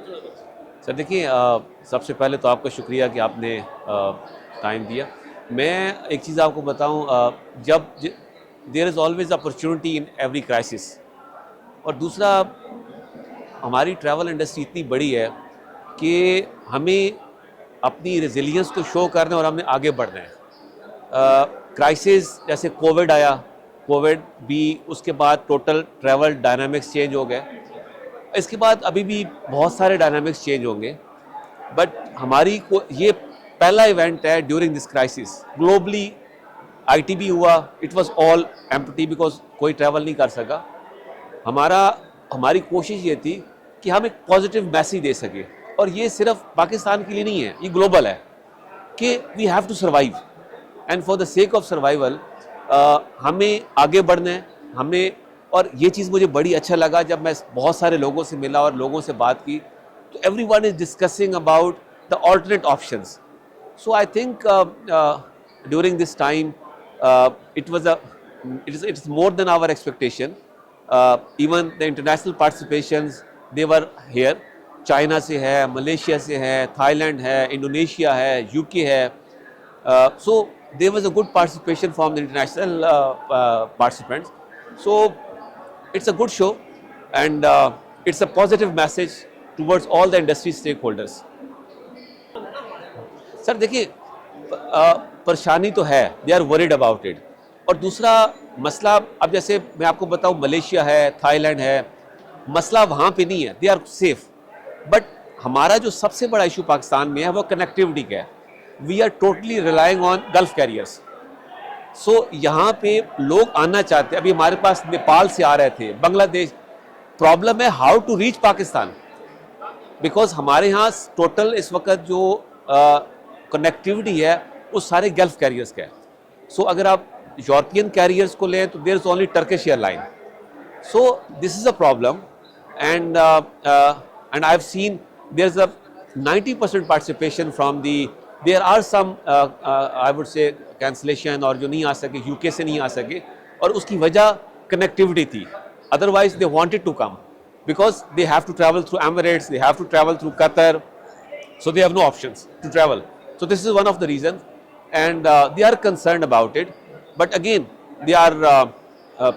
Sir देखिए, सबसे पहले तो आपका शुक्रिया कि आपने टाइम दिया। मैं एक चीज़ आपको बताऊं, जब there is always opportunity in every crisis. और दूसरा, हमारी ट्रैवल इंडस्ट्री इतनी बड़ी है कि हमें अपनी रेजिलियंस को शो करना है और हमें आगे बढ़ना है। क्राइसिस जैसे कोविड आया, कोविड भी, उसके बाद टोटल ट्रैवल डायनामिक्स चेंज हो गए। इसके बाद अभी भी बहुत सारे डायनामिक्स चेंज होंगे, बट हमारी को ये पहला इवेंट है during this crisis. Globally ITB हुआ, it was all empty because कोई ट्रैवल नहीं कर सका। हमारी कोशिश ये थी कि हम एक पॉजिटिव मैसेज दे सके, और ये सिर्फ पाकिस्तान के लिए नहीं है, ये ग्लोबल है कि we have to survive, and for the sake of survival हमें आगे बढ़ना है। हमें, और ये चीज़ मुझे बड़ी अच्छा लगा जब मैं बहुत सारे लोगों से मिला और लोगों से बात की, तो everyone is discussing about the alternate options. So I think during this time it was a it's more than our expectation. Even the international participations, they were here. China से है, मलेशिया से है, थाईलैंड है, Indonesia है, UK है। So there was a good participation from the international participants. So it's a good show, and it's a positive message towards all the industry stakeholders. Sir देखिए, परेशानी तो है, they are worried about it. और दूसरा मसला, अब जैसे मैं आपको बताऊं, मलेशिया है, थाईलैंड है, मसला वहाँ पे नहीं है, दे आर सेफ। बट हमारा जो सबसे बड़ा इशू पाकिस्तान में है वो कनेक्टिविटी का है। We are totally relying on Gulf carriers. So यहाँ पे लोग आना चाहते हैं। अभी हमारे पास नेपाल से आ रहे थे, बांग्लादेश। प्रॉब्लम है how to reach Pakistan, because हमारे यहाँ टोटल इस वक्त जो कनेक्टिविटी है वो सारे गल्फ कैरियर्स का है। सो अगर आप यूरोपियन कैरियर्स को लें तो there is only Turkish airline. So this is a problem, and I have seen there is a 90% participation from the. There are some I would say cancellation, और जो नहीं आ सके, यूके से नहीं आ सके, और उसकी वजह कनेक्टिविटी थी। Otherwise they wanted to come because they have to travel through Emirates, they have to travel through Qatar, so they have no options to travel. So this is one of the reasons, and they are concerned about it. But again, they are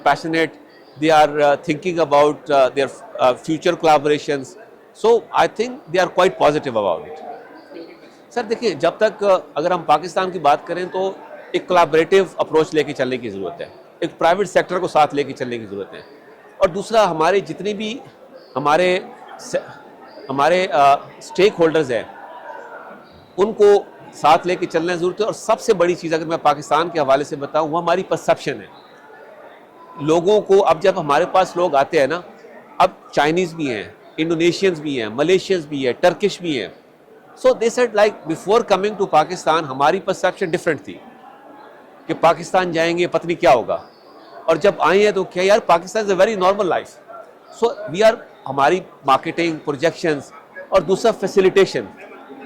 passionate. They are thinking about their future collaborations. So I think they are quite positive about it. Sir देखिए, जब तक अगर हम पाकिस्तान की बात करें तो एक कोलैबोरेटिव अप्रोच लेके चलने की ज़रूरत है, एक प्राइवेट सेक्टर को साथ लेके चलने की ज़रूरत है। और दूसरा, हमारे जितने भी हमारे स्टेक होल्डर्स हैं उनको साथ लेके चलने की ज़रूरत है। और सबसे बड़ी चीज़ अगर मैं पाकिस्तान के हवाले से बताऊं, वो हमारी परसेप्शन है। लोगों को, अब जब हमारे पास लोग आते हैं ना, अब चाइनीज़ भी हैं, इंडोनेशियंस भी हैं, मलेशियंस भी हैं, टर्किश भी हैं। So they said like before coming to Pakistan हमारी परसेप्शन डिफरेंट थी कि पाकिस्तान जाएंगे पता नहीं क्या होगा, और जब आए हैं तो क्या यार, Pakistan is a very normal life. So we are, हमारी मार्केटिंग, प्रोजेक्शंस, और दूसरा फैसिलिटेशन,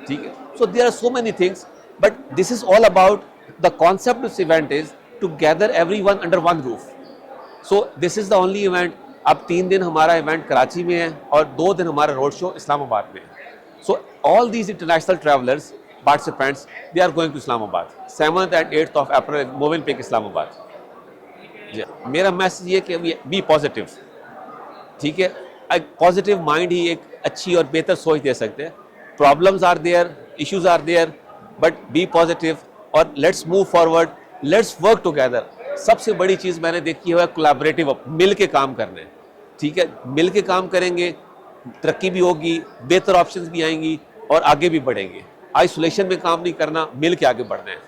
ठीक है। So there are so many things, but this is all about the concept this event is to gather everyone under one roof. So this is the only event. अब 3 दिन हमारा event Karachi में है और 2 दिन हमारा रोड शो इस्लामाबाद में है। So all these international travellers, participants, they are going to Islamabad 7th and 8th of April, Movenpick Islamabad. मेरा मैसेज ये कि बी पॉजिटिव, ठीक है। एक पॉजिटिव माइंड ही एक अच्छी और बेहतर सोच दे सकते हैं। Problems are there, issues are there, but be positive और let's move forward, let's work together. सबसे बड़ी चीज़ मैंने देखी है कोलैबोरेटिव, मिल के काम करना है, ठीक है। मिल के काम करेंगे, तरक्की भी होगी, बेहतर ऑप्शंस भी आएंगी और आगे भी बढ़ेंगे। आइसोलेशन में काम नहीं करना, मिल के आगे बढ़ना है।